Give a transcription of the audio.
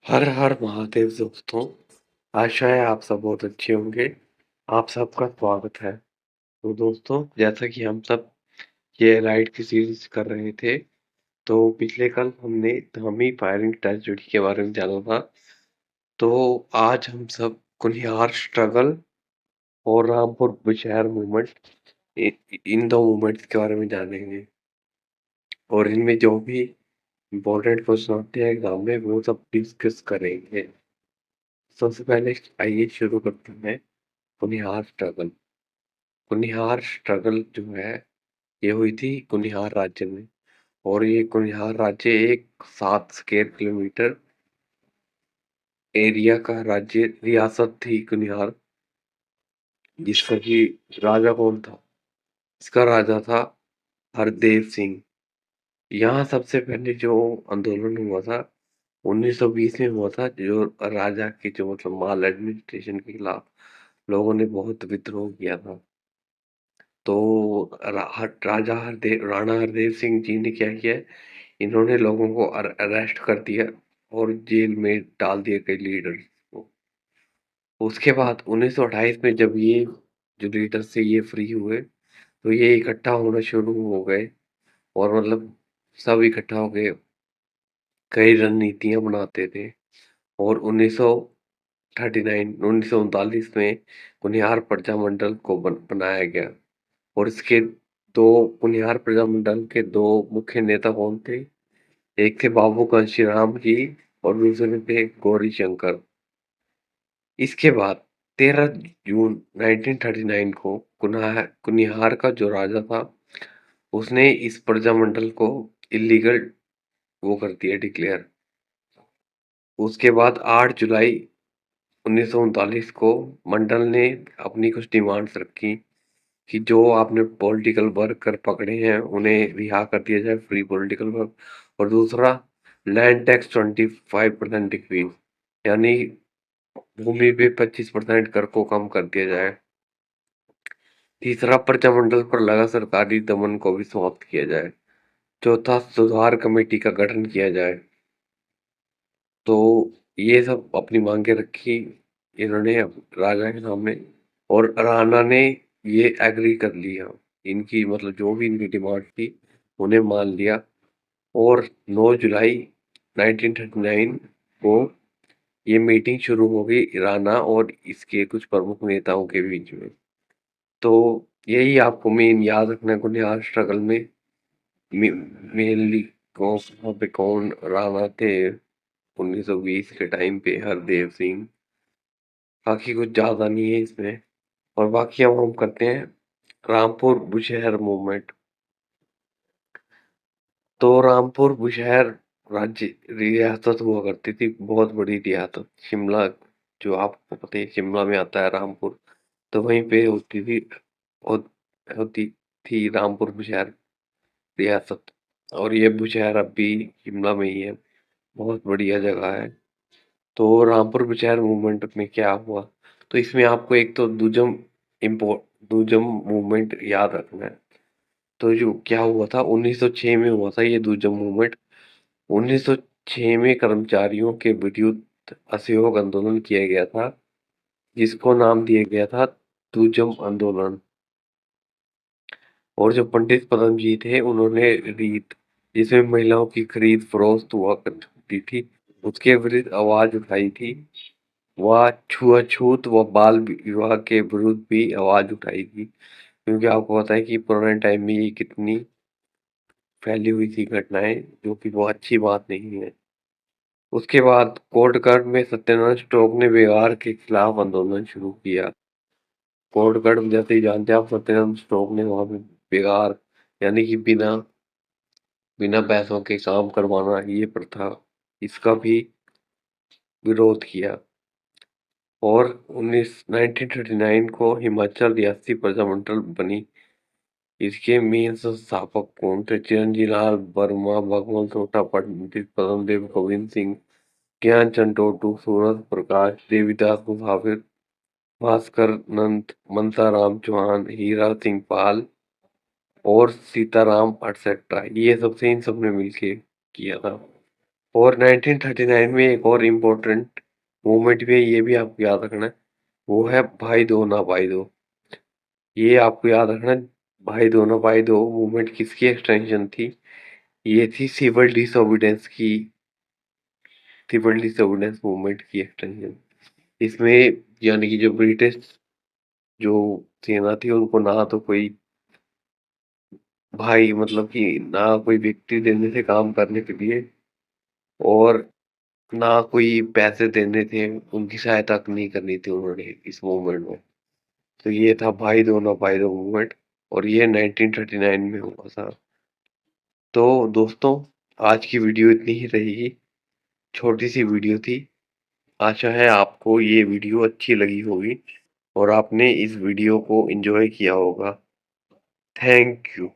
हर हर महादेव दोस्तों। आशा है आप सब बहुत अच्छे होंगे। आप सबका स्वागत है। तो दोस्तों, जैसा कि हम सब ये राइड की सीरीज कर रहे थे, तो पिछले कल हमने धामी फायरिंग ट्रेजेडी के बारे में जाना था। तो आज हम सब कुनिहार स्ट्रगल और रामपुर बुशहर मूवमेंट, इन दो मूवमेंट्स के बारे में जानेंगे और इनमें जो भी इम्पोर्टेंट क्वेश्चन आते हैं एग्जाम में वो सब डिस्कस करेंगे। सबसे पहले आइए शुरू करते हैं कुनिहार स्ट्रगल। कुनिहार स्ट्रगल जो है ये हुई थी कुनिहार राज्य में। और ये कुनिहार राज्य एक 7 स्क्वायर किलोमीटर एरिया का राज्य रियासत थी कुनिहार, जिसका कि राजा कौन था? इसका राजा था हरदेव सिंह। यहाँ सबसे पहले जो आंदोलन हुआ था 1920 में हुआ था, जो राजा के जो मतलब माल एडमिनिस्ट्रेशन के खिलाफ लोगों ने बहुत विद्रोह किया था। तो राणा हरदेव सिंह जी ने क्या किया, इन्होंने लोगों को अरेस्ट कर दिया और जेल में डाल दिया कई लीडर्स को। उसके बाद 1928 में जब ये जो लीडर से ये फ्री हुए, तो ये इकट्ठा होना शुरू हो गए और मतलब सब इकट्ठा हो गए, कई रणनीतियां बनाते थे। और 1939 में कुनिहार प्रजामंडल को बनाया गया। और इसके दो कुनिहार प्रजामंडल के दो मुख्य नेता कौन थे? एक थे बाबू कांशीराम जी और दूसरे थे गौरी शंकर। इसके बाद 13 जून 1939 को कुनिहार का जो राजा था, उसने इस प्रजामंडल को इलीगल वो कर दिया, डिक्लेयर। उसके बाद 8 जुलाई 1939 को मंडल ने अपनी कुछ डिमांड्स रखी कि जो आपने पॉलिटिकल वर्कर पकड़े हैं उन्हें रिहा कर दिया जाए, फ्री पॉलिटिकल वर्क। और दूसरा, लैंड टैक्स 25% डिक्रीज, यानी भूमि पे 25% कर को कम कर दिया जाए। तीसरा, प्रजामंडल पर लगा सरकारी दमन को भी समाप्त किया जाए। चौथा, सुधार कमेटी का गठन किया जाए। तो ये सब अपनी मांगे रखी इन्होंने राजा के सामने, और राणा ने ये एग्री कर लिया। इनकी मतलब जो भी इनकी डिमांड थी उन्हें मान लिया। और 9 जुलाई 1939 को ये मीटिंग शुरू हो गई राणा और इसके कुछ प्रमुख नेताओं के बीच में। तो यही आपको मेन याद रखना है कुनिहार स्ट्रगल में। मेनली कौन पे कौन राणा थे 1920 के टाइम पे, हरदेव सिंह। बाकी कुछ ज्यादा नहीं है इसमें। और बाकी अब हम करते हैं रामपुर बुशहर मूवमेंट। तो रामपुर बुशहर राज्य रियासत हुआ करती थी, बहुत बड़ी रियासत। शिमला, जो आपको पता है शिमला में आता है रामपुर, तो वहीं पे होती थी, होती थी रामपुर बुशहर रियासत। और ये बुशहर अब भी शिमला में ही है, बहुत बढ़िया जगह है। तो रामपुर बुशहर मूवमेंट में क्या हुआ, तो इसमें आपको एक तो दूजम मूवमेंट याद रखना है। तो जो क्या हुआ था 1906 में हुआ था ये दूजम मूवमेंट। 1906 में कर्मचारियों के विरुद्ध असहयोग आंदोलन किया गया था, जिसको नाम दिया गया था दूजम आंदोलन। और जो पंडित पदम जी थे उन्होंने रीत, जिसमें महिलाओं की खरीद फरोख्त हुआ करती थी, उसके विरुद्ध आवाज उठाई थी। वह छुआछूत व बाल विवाह के विरुद्ध भी आवाज उठाई थी, क्योंकि आपको पता है कि पुराने टाइम में ये कितनी फैली हुई थी घटनाएं, जो कि बहुत अच्छी बात नहीं है। उसके बाद कोटगढ़ में सत्यनारायण स्टोक ने व्यवहार के खिलाफ आंदोलन शुरू किया। कोटगढ़ जैसे ही जानते हैं आप, सत्यनारायण स्टोक ने वहां पे बेकार, यानी कि बिना बिना पैसों के काम करवाना, ये प्रथा, इसका भी विरोध किया। और 1939 को हिमाचल रियासती प्रजामंडल बनी। इसके मेन संस्थापक कौन थे? चिरंजीव लाल वर्मा, भगवंत होता, पंडित पद्मदेव, गोविंद सिंह, ज्ञानचंद टोटू, सूरज प्रकाश, देवीदास मुसाफिर, भास्कर नंद, मनसाराम चौहान, हीरा सिंह पाल और सीताराम एटसेट्रा। ये सबसे इन सबने मिलके किया था। और 1939 में एक और इम्पोर्टेंट मूवमेंट भी है, ये भी आपको याद रखना है, वो है भाई दो ना भाई दो। ये आपको याद रखना है, भाई दो मूवमेंट किसकी एक्सटेंशन थी? ये थी सिविल डिसोबीडियंस मूवमेंट की एक्सटेंशन। इसमें यानी कि जो ब्रिटिश जो सेना थी उनको ना तो कोई भाई मतलब कि ना कोई व्यक्ति देने थे काम करने के लिए, और ना कोई पैसे देने थे, उनकी सहायता नहीं करनी थी उन्होंने इस मूवमेंट में। तो ये था भाई दो ना भाई दो मूवमेंट, और ये 1939 में हुआ था। तो दोस्तों, आज की वीडियो इतनी ही रहेगी, छोटी सी वीडियो थी। आशा है आपको ये वीडियो अच्छी लगी होगी और आपने इस वीडियो को एंजॉय किया होगा। Thank you.